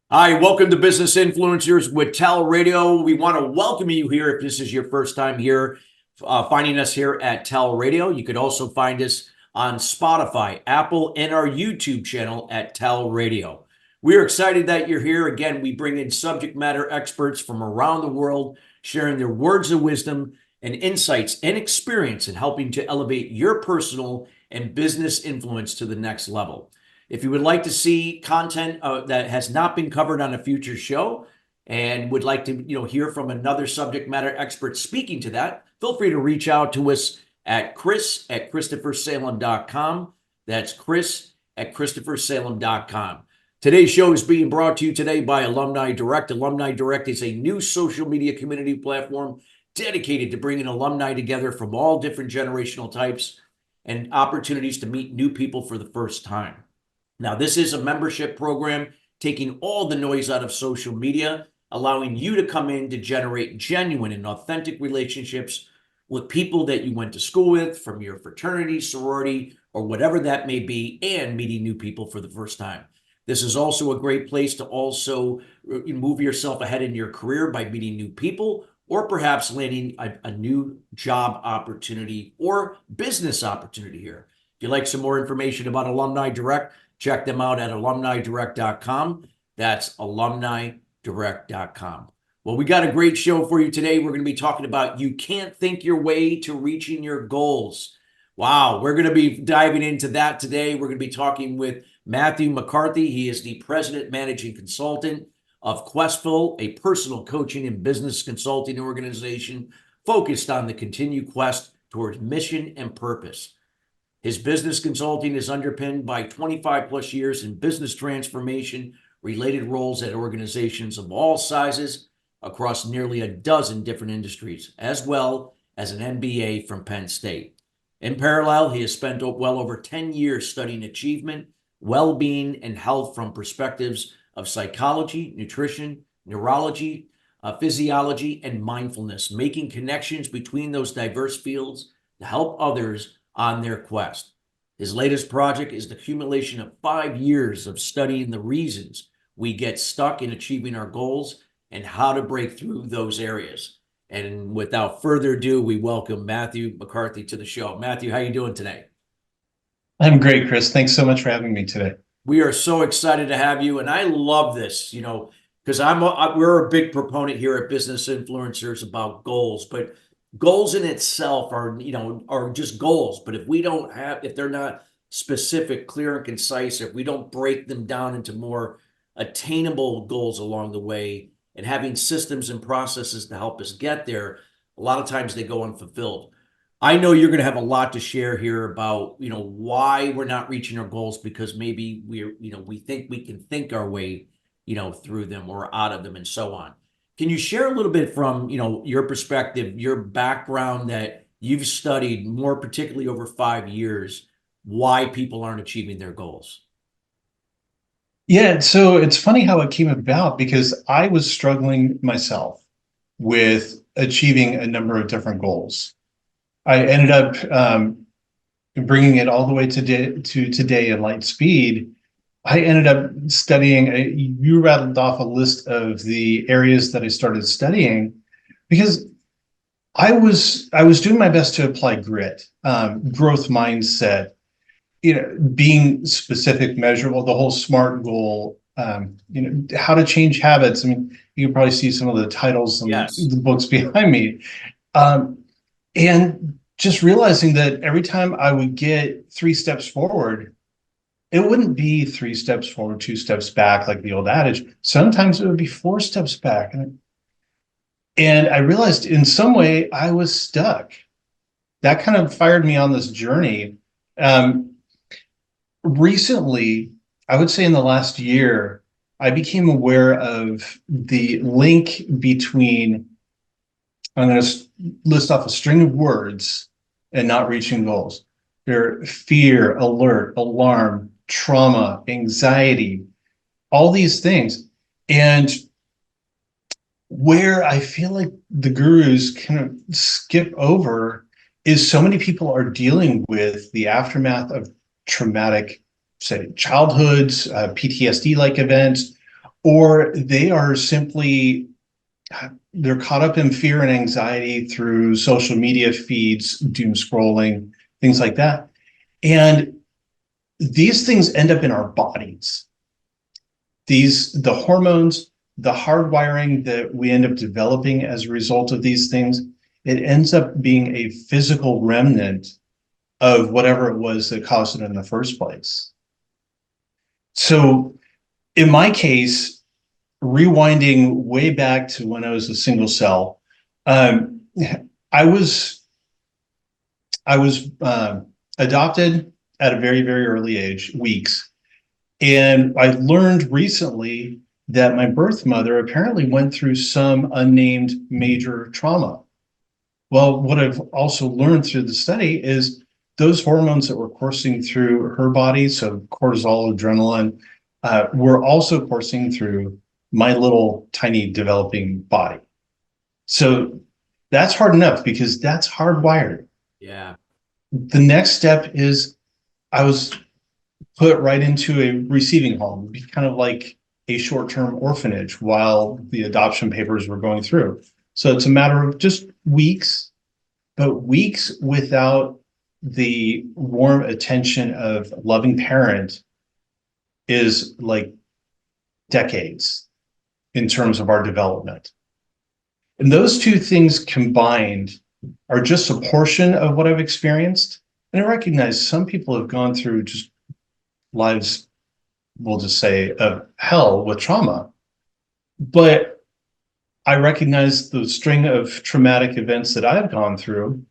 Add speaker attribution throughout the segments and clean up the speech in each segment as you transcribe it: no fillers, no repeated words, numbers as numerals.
Speaker 1: Hi, welcome to Business Influencers with TALRadio. We want to welcome you here if this is your first time here, finding us here at TALRadio. You could also find us on Spotify, Apple, and our YouTube channel at TALRadio. We're excited that you're here. Again, we bring in subject matter experts from around the world, sharing their words of wisdom and insights and experience in helping to elevate your personal and business influence to the next level. If you would like to see content that has not been covered on a future show and would like to hear from another subject matter expert speaking to that, feel free to reach out to us at chris@christophersalem.com. That's chris@christophersalem.com. Today's show is being brought to you today by Alumni Direct. Alumni Direct is a new social media community platform dedicated to bringing alumni together from all different generational types and opportunities to meet new people for the first time. Now, this is a membership program taking all the noise out of social media, allowing you to come in to generate genuine and authentic relationships with people that you went to school with, from your fraternity, sorority, or whatever that may be, and meeting new people for the first time. This is also a great place to also move yourself ahead in your career by meeting new people, or perhaps landing a new job opportunity or business opportunity here. If you'd like some more information about Alumni Direct, check them out at alumnidirect.com. That's alumnidirect.com. Well, we got a great show for you today. We're going to be talking about you can't think your way to reaching your goals. Wow, we're going to be diving into that today. We're going to be talking with Matthew McCarthy. He is the President Managing Consultant of Questful, a personal coaching and business consulting organization focused on the continued quest towards mission and purpose. His business consulting is underpinned by 25 plus years in business transformation related roles at organizations of all sizes across nearly a dozen different industries, as well as an MBA from Penn State. In parallel, he has spent well over 10 years studying achievement, well-being, and health from perspectives of psychology, nutrition, neurology, physiology, and mindfulness, making connections between those diverse fields to help others on their quest. His latest project is the accumulation of 5 years of studying the reasons we get stuck in achieving our goals and how to break through those areas. And without further ado, we welcome Matthew McCarthy to the show. Matthew, how are you doing today?
Speaker 2: I'm great, Chris. Thanks so much for having me today.
Speaker 1: We are so excited to have you, and I love this, because we're a big proponent here at Business Influencers about goals, but goals in itself are just goals. But if they're not specific, clear, and concise, if we don't break them down into more attainable goals along the way and having systems and processes to help us get there, a lot of times they go unfulfilled. I know you're going to have a lot to share here about, why we're not reaching our goals, because maybe we think we can think our way, through them or out of them and so on. Can you share a little bit from, your perspective, your background that you've studied more particularly over 5 years, why people aren't achieving their goals?
Speaker 2: Yeah, so it's funny how it came about because I was struggling myself with achieving a number of different goals. I ended up bringing it all the way to today in light speed. I ended up studying, you rattled off a list of the areas that I started studying because I was doing my best to apply grit, growth mindset, being specific, measurable, the whole SMART goal, how to change habits. I mean, you can probably see some of the titles and
Speaker 1: Yes.
Speaker 2: the books behind me. And just realizing that every time I would get 3 steps forward, it wouldn't be 3 steps forward, 2 steps back, like the old adage. Sometimes it would be 4 steps back. And I realized in some way I was stuck. That kind of fired me on this journey. Recently, I would say in the last year, I became aware of the link between, I'm going to list off a string of words, and not reaching goals. They're fear, alert, alarm, trauma, anxiety, all these things. And where I feel like the gurus kind of skip over is so many people are dealing with the aftermath of traumatic, say, childhoods, PTSD-like events, or they are simply, they're caught up in fear and anxiety through social media feeds, doom scrolling, things like that. And these things end up in our bodies. The hormones, the hardwiring that we end up developing as a result of these things, it ends up being a physical remnant of whatever it was that caused it in the first place. So in my case, rewinding way back to when I was a single cell, um, I was adopted at a very, very early age, weeks. And I learned recently that my birth mother apparently went through some unnamed major trauma. Well, what I've also learned through the study is those hormones that were coursing through her body, so cortisol, adrenaline, were also coursing through my little tiny developing body. So that's hard enough because that's hardwired.
Speaker 1: Yeah.
Speaker 2: The next step is I was put right into a receiving home, kind of like a short-term orphanage while the adoption papers were going through. So it's a matter of just weeks, but weeks without the warm attention of a loving parent is like decades in terms of our development. And those two things combined are just a portion of what I've experienced. And I recognize some people have gone through just lives, we'll just say, of hell with trauma. But I recognize the string of traumatic events that I've gone through,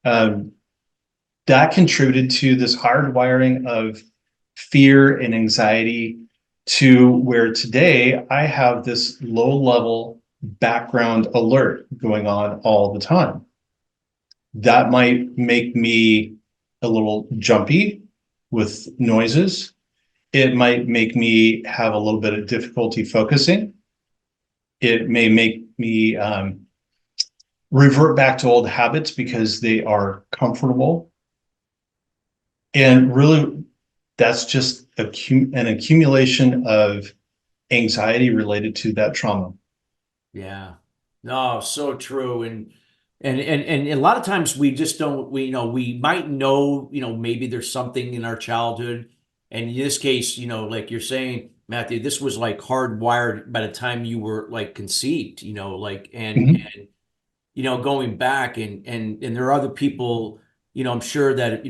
Speaker 2: that contributed to this hardwiring of fear and anxiety to where today I have this low-level background alert going on all the time. That might make me a little jumpy with noises. It might make me have a little bit of difficulty focusing. It may make me revert back to old habits because they are comfortable. And really, that's just an accumulation of anxiety related to that trauma.
Speaker 1: Yeah. No, so true. And a lot of times we just don't, we might know, maybe there's something in our childhood. And in this case, like you're saying, Matthew, this was like hardwired by the time you were like conceived, and going back and there are other people, I'm sure that,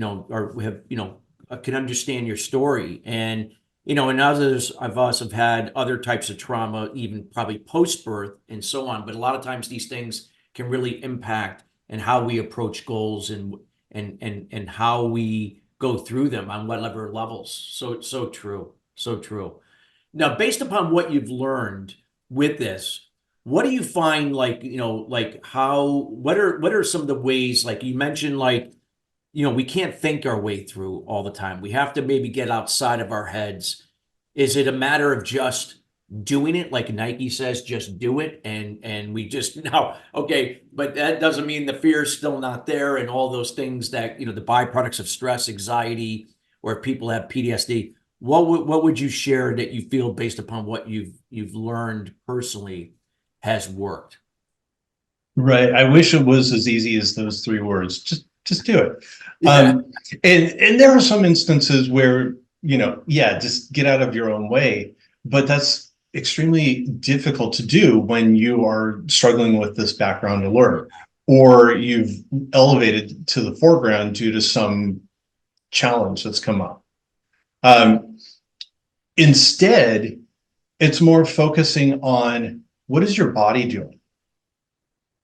Speaker 1: can understand your story. And others of us have had other types of trauma, even probably post-birth and so on. But a lot of times these things can really impact and how we approach goals and how we go through them on whatever levels. So true. So true. Now, based upon what you've learned with this, what do you find what are some of the ways, like you mentioned, we can't think our way through all the time. We have to maybe get outside of our heads. Is it a matter of just doing it, like Nike says, just do it, and we just now, okay, but that doesn't mean the fear is still not there, and all those things that the byproducts of stress, anxiety, or if people have PTSD. What would you share that you feel based upon what you've learned personally has worked?
Speaker 2: Right. I wish it was as easy as those three words. Just do it.
Speaker 1: Yeah.
Speaker 2: And there are some instances where, just get out of your own way, but that's extremely difficult to do when you are struggling with this background alert, or you've elevated to the foreground due to some challenge that's come up. Instead, it's more focusing on what is your body doing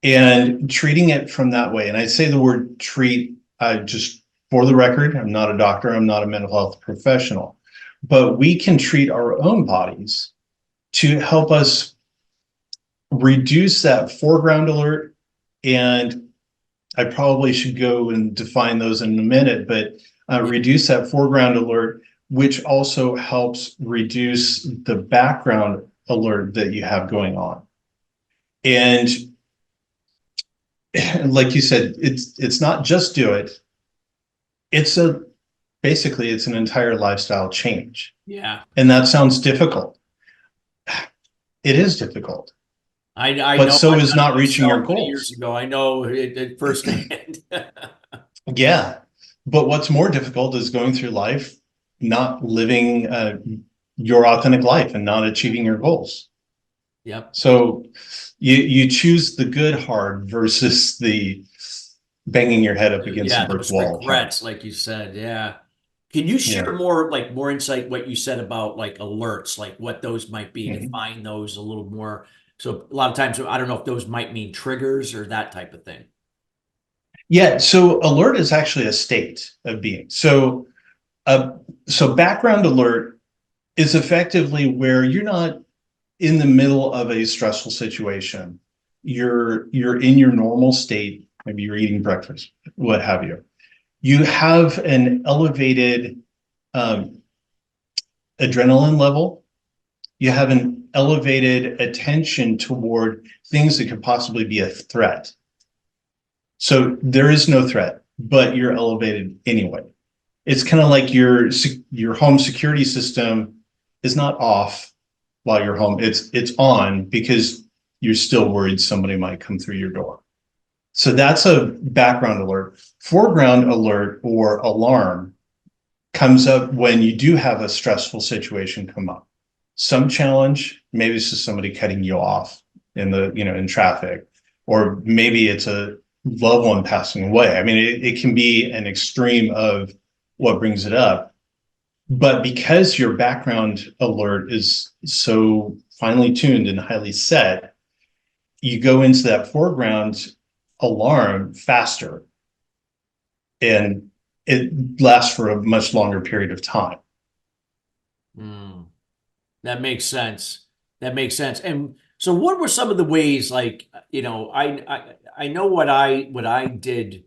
Speaker 2: and treating it from that way. And I say the word treat, just for the record, I'm not a doctor, I'm not a mental health professional, but we can treat our own bodies to help us reduce that foreground alert. And I probably should go and define those in a minute, but reduce that foreground alert, which also helps reduce the background alert that you have going on. And like you said, it's not just do it. Basically it's an entire lifestyle change.
Speaker 1: Yeah.
Speaker 2: And that sounds difficult. it is difficult,
Speaker 1: I
Speaker 2: but
Speaker 1: know
Speaker 2: so
Speaker 1: I've
Speaker 2: is
Speaker 1: done it
Speaker 2: not reaching your
Speaker 1: myself many
Speaker 2: goals.
Speaker 1: years ago. I know it firsthand.
Speaker 2: Yeah. But what's more difficult is going through life, not living your authentic life and not achieving your goals.
Speaker 1: Yep.
Speaker 2: So you choose the good hard versus the banging your head up against a
Speaker 1: Yeah,
Speaker 2: brick
Speaker 1: those
Speaker 2: wall hard.
Speaker 1: regrets, like you said. Yeah. Can you
Speaker 2: Yeah.
Speaker 1: share more insight what you said about like alerts, like what those might be,
Speaker 2: Mhm.
Speaker 1: define those a little more. So a lot of times I don't know if those might mean triggers or that type of thing.
Speaker 2: Yeah. So alert is actually a state of being. Uh, so background alert is effectively where you're not in the middle of a stressful situation. You're in your normal state. Maybe you're eating breakfast, what have you. You have an elevated um, adrenaline level. You have an elevated attention toward things that could possibly be a threat. So there is no threat, but you're elevated anyway. It's kind of like your home security system is not off while you're home. It's on because you're still worried somebody might come through your door. So that's a background alert. Foreground alert or alarm comes up when you do have a stressful situation come up. Some challenge, maybe it's just somebody cutting you off in traffic, or maybe it's a loved one passing away. I mean, it can be an extreme of what brings it up. But because your background alert is so finely tuned and highly set, you go into that foreground alarm faster, and it lasts for a much longer period of time.
Speaker 1: Mm, that makes sense. That makes sense. And so what were some of the ways like, I know what I did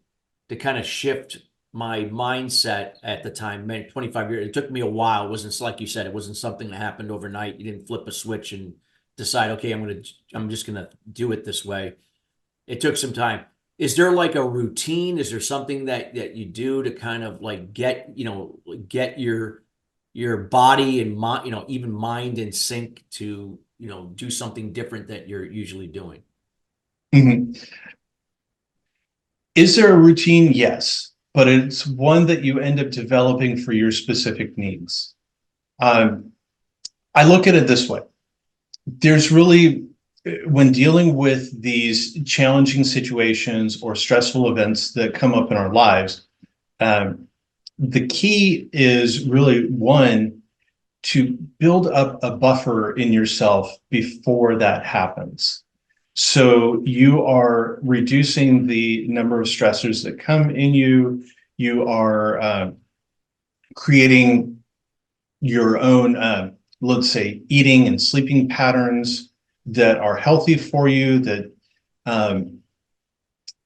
Speaker 1: to kind of shift my mindset at the time, man, 25 years. It took me a while. It wasn't like you said, it wasn't something that happened overnight. You didn't flip a switch and decide, okay, I'm just gonna do it this way. It took some time. Is there like a routine? Is there something that you do to kind of like get your body and mind, even mind in sync to, do something different that you're usually doing?
Speaker 2: Mhm. Is there a routine? Yes, but it's one that you end up developing for your specific needs. Um, I look at it this way. There's really, when dealing with these challenging situations or stressful events that come up in our lives, um, the key is really one, to build up a buffer in yourself before that happens. So you are reducing the number of stressors that come in you. You are creating your own, let's say, eating and sleeping patterns that are healthy for you, um,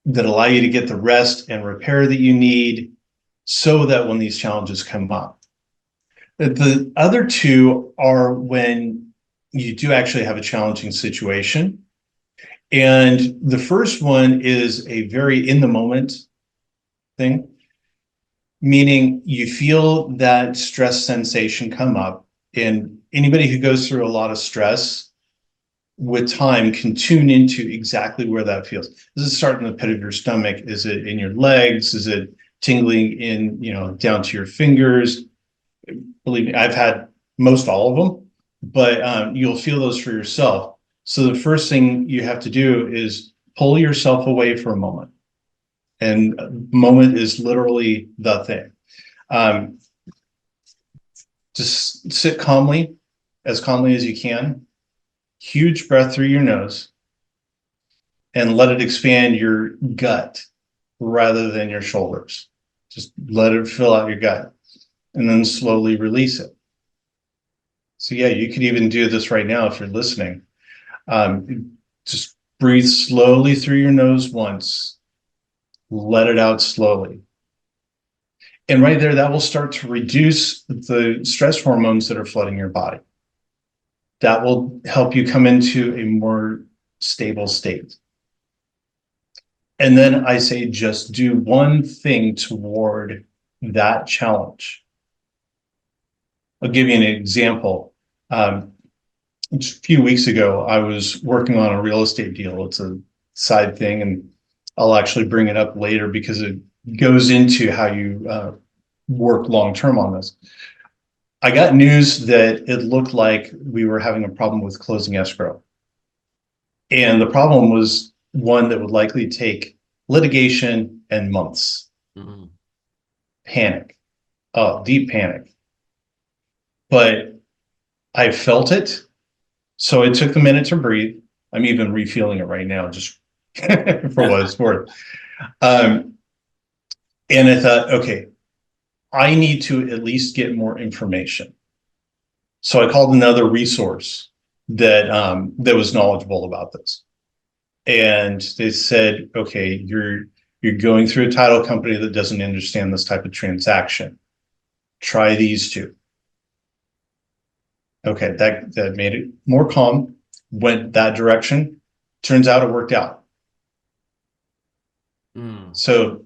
Speaker 2: that allow you to get the rest and repair that you need, so that when these challenges come up. The other two are when you do actually have a challenging situation. And the first one is a very in the moment thing, meaning you feel that stress sensation come up. And anybody who goes through a lot of stress with time can tune into exactly where that feels. Does it start in the pit of your stomach? Is it in your legs? Is it tingling down to your fingers? Believe me, I've had most all of them, but you'll feel those for yourself. So the first thing you have to do is pull yourself away for a moment. And moment is literally the thing. Um, just sit calmly, as calmly as you can. Huge breath through your nose, and let it expand your gut rather than your shoulders. Just let it fill out your gut, and then slowly release it. So yeah, you could even do this right now if you're listening. Just breathe slowly through your nose once, let it out slowly. And right there, that will start to reduce the stress hormones that are flooding your body. That will help you come into a more stable state. And then I say, just do one thing toward that challenge. I'll give you an example. a few weeks ago, I was working on a real estate deal. It's a side thing, and I'll actually bring it up later because it goes into how you work long term on this. I got news that it looked like we were having a problem with closing escrow. And the problem was one that would likely take litigation and months.
Speaker 1: Mm-hmm.
Speaker 2: Panic. Oh, deep panic. But I felt it. So it took a minute to breathe. I'm even refeeling it right now, just for what it's worth. And I thought, okay, I need to at least get more information. So I called another resource that that was knowledgeable about this. And they said, okay, you're going through a title company that doesn't understand this type of transaction. Try these two. Okay, that made it more calm, went that direction. Turns out it worked out. So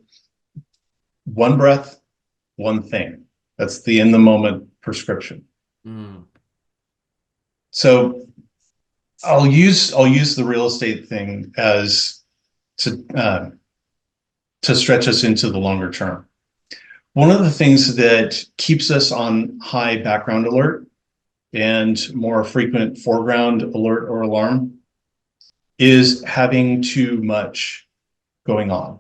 Speaker 2: one breath, one thing. That's the in the moment prescription. So I'll use the real estate thing as to stretch us into the longer term. One of the things that keeps us on high background alert and more frequent foreground alert or alarm is having too much going on.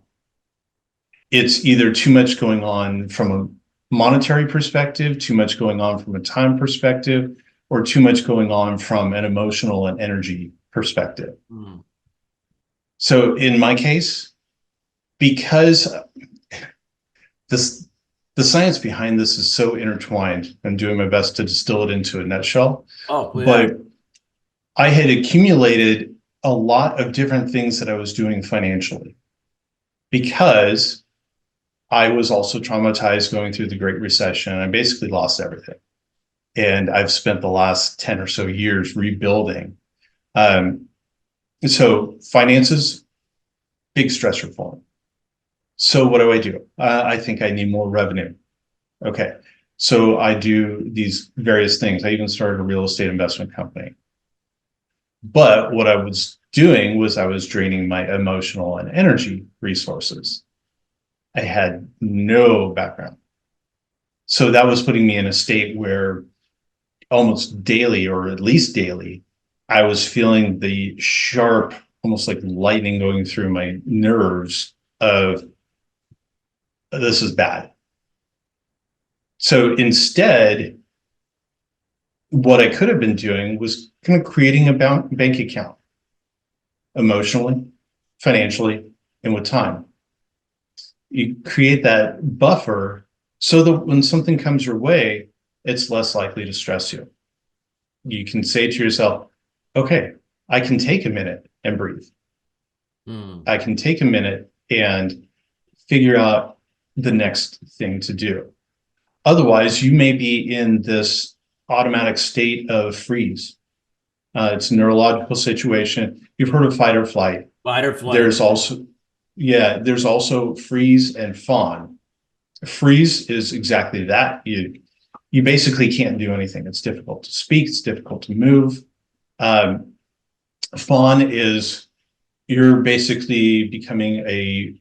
Speaker 2: It's either too much going on from a monetary perspective, too much going on from a time perspective, or too much going on from an emotional and energy perspective. So in my case, because the science behind this is so intertwined, I'm doing my best to distill it into a nutshell.
Speaker 1: Oh, yeah.
Speaker 2: But I had accumulated a lot of different things that I was doing financially because I was also traumatized going through the Great Recession. I basically lost everything. And I've spent the last 10 or so years rebuilding. So finances, big stressor for me. So what do? I think I need more revenue. Okay. So I do these various things. I even started a real estate investment company. But what I was doing was I was draining my emotional and energy resources. I had no background. So that was putting me in a state where almost daily, or at least daily, I was feeling the sharp, almost like lightning going through my nerves of this is bad. So instead, what I could have been doing was kind of creating a bank account emotionally, financially, and with time. You create that buffer so that when something comes your way, it's less likely to stress you. You can say to yourself, okay, I can take a minute and breathe. I can take a minute and figure out the next thing to do. Otherwise, you may be in this automatic state of freeze. It's a neurological situation. You've heard of fight or flight.
Speaker 1: Fight or flight.
Speaker 2: There's also freeze and fawn. Freeze is exactly that. You basically can't do anything. It's difficult to speak. It's difficult to move. Fawn is you're basically becoming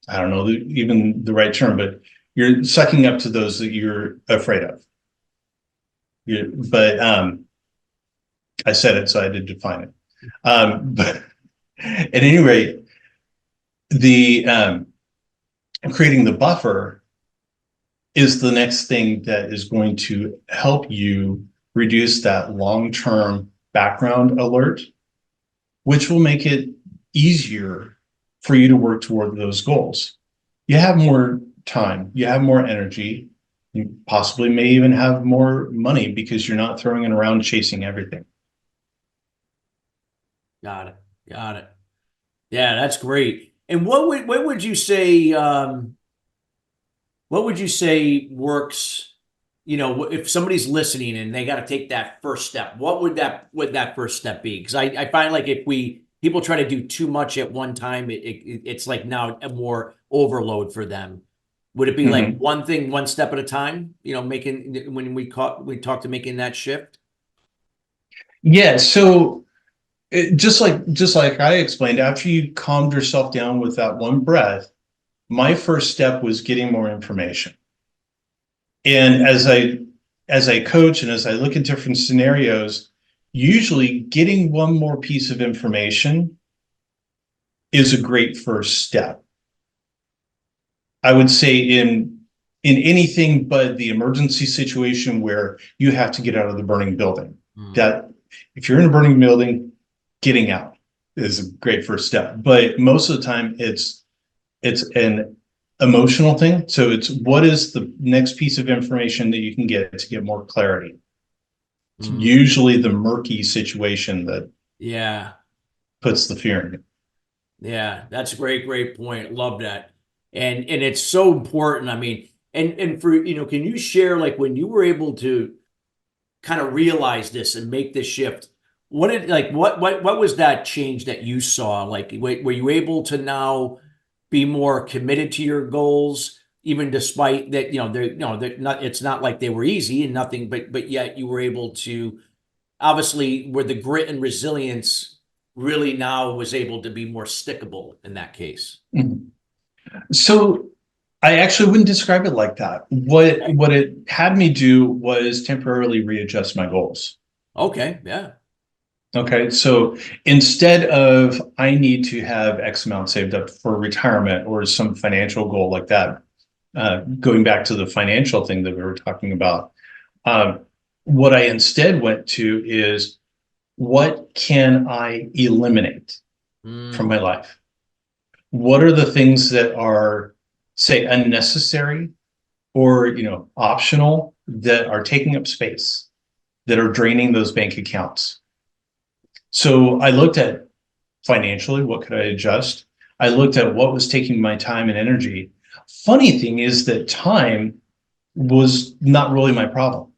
Speaker 2: I don't know even the right term, but you're sucking up to those that you're afraid of. But I said it, so I did define it. But at any rate, the creating the buffer is the next thing that is going to help you reduce that long-term background alert, which will make it easier for you to work toward those goals. You have more time, you have more energy, you possibly may even have more money because you're not throwing it around chasing everything.
Speaker 1: Got it. Yeah, that's great. And what would you say? What would you say works? You know, if somebody's listening and they got to take that first step, what would that first step be? Because I find like if people try to do too much at one time, it's like now a more overload for them. Would it be like one thing, one step at a time? You know, when we talk to making that shift.
Speaker 2: Yeah. So just like I explained, after you calmed yourself down with that one breath, my first step was getting more information. And as I coach and as I look at different scenarios, usually getting one more piece of information is a great first step. I would say in anything but the emergency situation where you have to get out of the burning building. That if you're in a burning building, getting out is a great first step. But most of the time it's an emotional thing. So it's what is the next piece of information that you can get to get more clarity. It's usually the murky situation that
Speaker 1: Yeah.
Speaker 2: puts the fear in you.
Speaker 1: Yeah, that's a great point. Love that. And it's so important. I mean, and for, can you share like when you were able to kind of realize this and make this shift? What was that change that you saw? Like, were you able to now be more committed to your goals, even despite that, they're not, it's not like they were easy and nothing, but yet you were able to, obviously, where the grit and resilience really now was able to be more stickable in that case.
Speaker 2: Mhm. So I actually wouldn't describe it like that. What it had me do was temporarily readjust my goals.
Speaker 1: Okay, yeah.
Speaker 2: Okay, so instead of I need to have X amount saved up for retirement or some financial goal like that, going back to the financial thing that we were talking about, what I instead went to is what can I eliminate from my life? What are the things that are, say, unnecessary or optional that are taking up space, that are draining those bank accounts? So I looked at financially, what could I adjust? I looked at what was taking my time and energy. Funny thing is that time was not really my problem.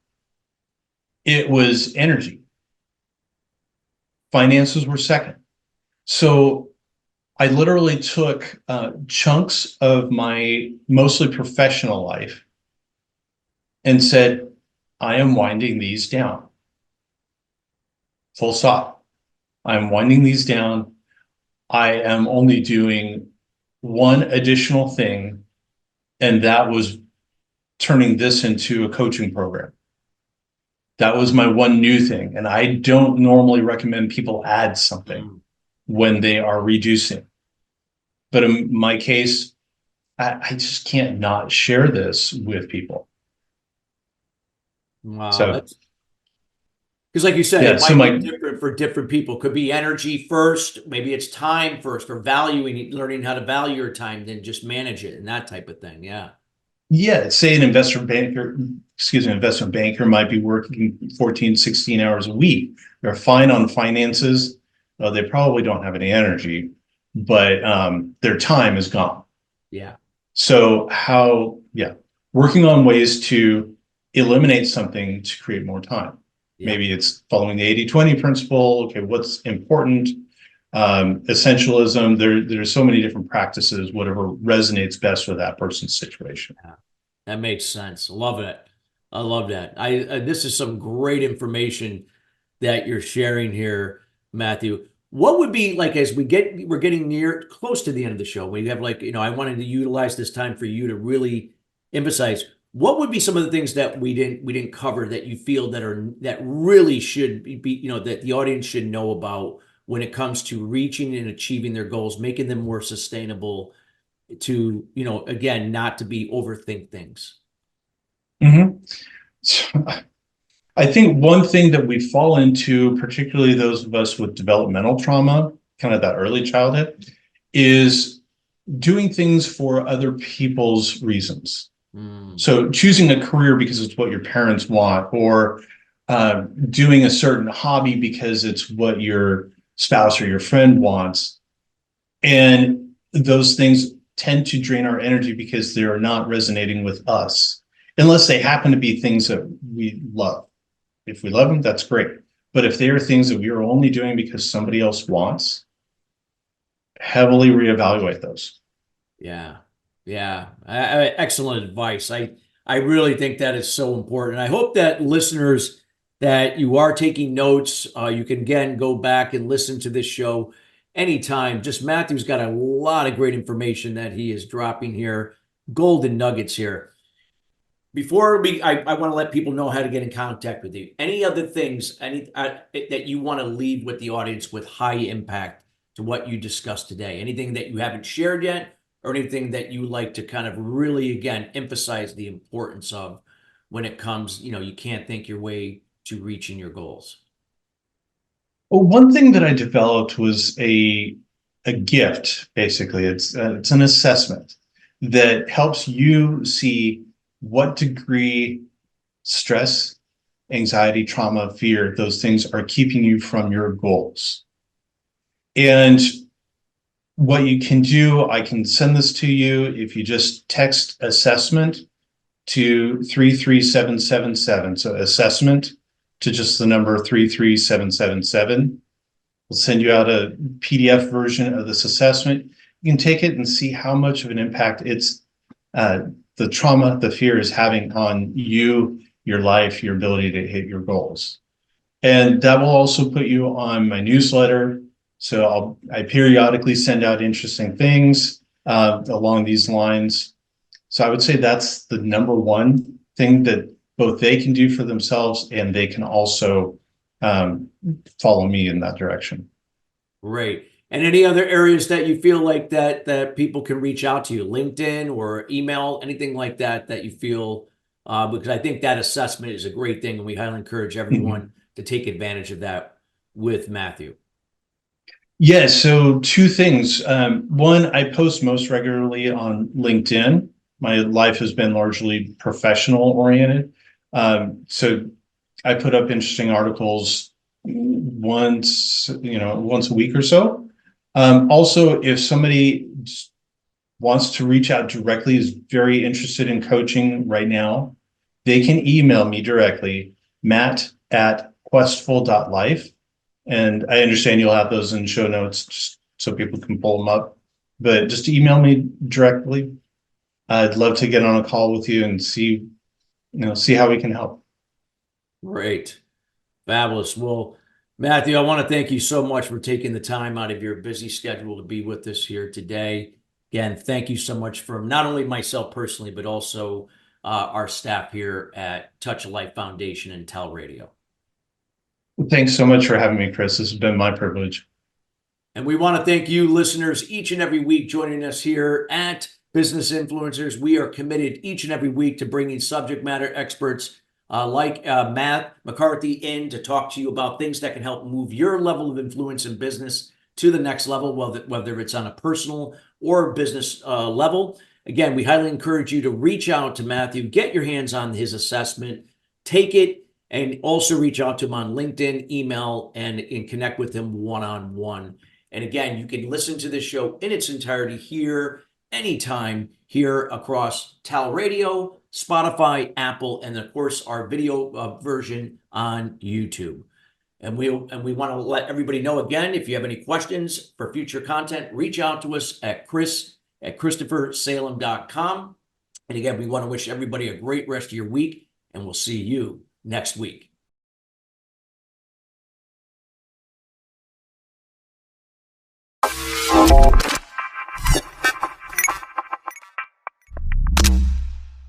Speaker 2: It was energy. Finances were second. So I literally took chunks of my mostly professional life and said, I am winding these down. Full stop. I'm winding these down. I am only doing one additional thing, and that was turning this into a coaching program. That was my one new thing. And I don't normally recommend people add something when they are reducing. But in my case, I just can't not share this with people.
Speaker 1: Wow,
Speaker 2: So
Speaker 1: that's because, like you said,
Speaker 2: yeah,
Speaker 1: it
Speaker 2: so
Speaker 1: might be
Speaker 2: my
Speaker 1: different for different people. Could be energy first, maybe it's time first, or valuing, learning how to value your time, then just manage it and that type of thing. Yeah.
Speaker 2: yeah, say an investment banker might be working 14, 16 hours a week. They're fine on finances. They probably don't have any energy, but their time is gone.
Speaker 1: Yeah.
Speaker 2: So working on ways to eliminate something to create more time.
Speaker 1: Yeah.
Speaker 2: Maybe it's following the 80-20 principle. Okay, what's important? Essentialism. There's so many different practices, whatever resonates best with that person's situation.
Speaker 1: Yeah. That makes sense. Love it. I love that. This is some great information that you're sharing here, Matthew. What would be like as we're getting near close to the end of the show? We have like, I wanted to utilize this time for you to really emphasize what would be some of the things that we didn't cover that you feel that really should be, that the audience should know about when it comes to reaching and achieving their goals, making them more sustainable to, again, not to be overthink things.
Speaker 2: Mm-hmm. So, I think one thing that we fall into, particularly those of us with developmental trauma, kind of that early childhood, is doing things for other people's reasons. So choosing a career because it's what your parents want, or doing a certain hobby because it's what your spouse or your friend wants. And those things tend to drain our energy because they're not resonating with us, unless they happen to be things that we love. If we love them, that's great. But if they are things that we are only doing because somebody else wants, heavily reevaluate those.
Speaker 1: Yeah. Yeah. Excellent advice. I really think that is so important. I hope that listeners that you are taking notes. You can, again, go back and listen to this show anytime. Just Matthew's got a lot of great information that he is dropping here, golden nuggets here. Before I want to let people know how to get in contact with you. Any other things that you want to leave with the audience with high impact to what you discussed today? Anything that you haven't shared yet, or anything that you like to kind of really, again, emphasize the importance of when it comes, you can't think your way to reaching your goals?
Speaker 2: Well, one thing that I developed was a gift. Basically, it's an assessment that helps you see what degree stress, anxiety, trauma, fear, those things are keeping you from your goals. And what you can do, I can send this to you if you just text assessment to 33777. So assessment to just the number 33777. We'll send you out a PDF version of this assessment. You can take it and see how much of an impact the trauma, the fear is having on you, your life, your ability to hit your goals. And that will also put you on my newsletter. So I periodically send out interesting things along these lines. So I would say that's the number one thing that both they can do for themselves, and they can also follow me in that direction.
Speaker 1: Great. And any other areas that you feel like that people can reach out to you, LinkedIn or email, anything like that you feel, because I think that assessment is a great thing, and we highly encourage everyone to take advantage of that with Matthew.
Speaker 2: Yeah, so two things. One, I post most regularly on LinkedIn. My life has been largely professional oriented. So I put up interesting articles once a week or so. Also, if somebody wants to reach out directly, is very interested in coaching right now, they can email me directly, matt@questful.life. And I understand you'll have those in show notes just so people can pull them up. But just email me directly. I'd love to get on a call with you and see how we can help.
Speaker 1: Great. Fabulous. Well, Matthew, I want to thank you so much for taking the time out of your busy schedule to be with us here today. Again, thank you so much from not only myself personally, but also our staff here at Touch of Life Foundation and TALRadio.
Speaker 2: Thanks so much for having me, Chris. This has been my privilege.
Speaker 1: And we want to thank you, listeners, each and every week joining us here at Business Influencers. We are committed each and every week to bringing subject matter experts like Matt McCarthy in to talk to you about things that can help move your level of influence in business to the next level, whether it's on a personal or business level. Again, we highly encourage you to reach out to Matthew, get your hands on his assessment, take it, and also reach out to him on LinkedIn, email, and connect with him one-on-one. And again, you can listen to this show in its entirety here, anytime, here across TALRadio, Spotify, Apple, and of course, our video version on YouTube. And we want to let everybody know again, if you have any questions for future content, reach out to us at chris@christophersalem.com. And again, we want to wish everybody a great rest of your week, and we'll see you next week.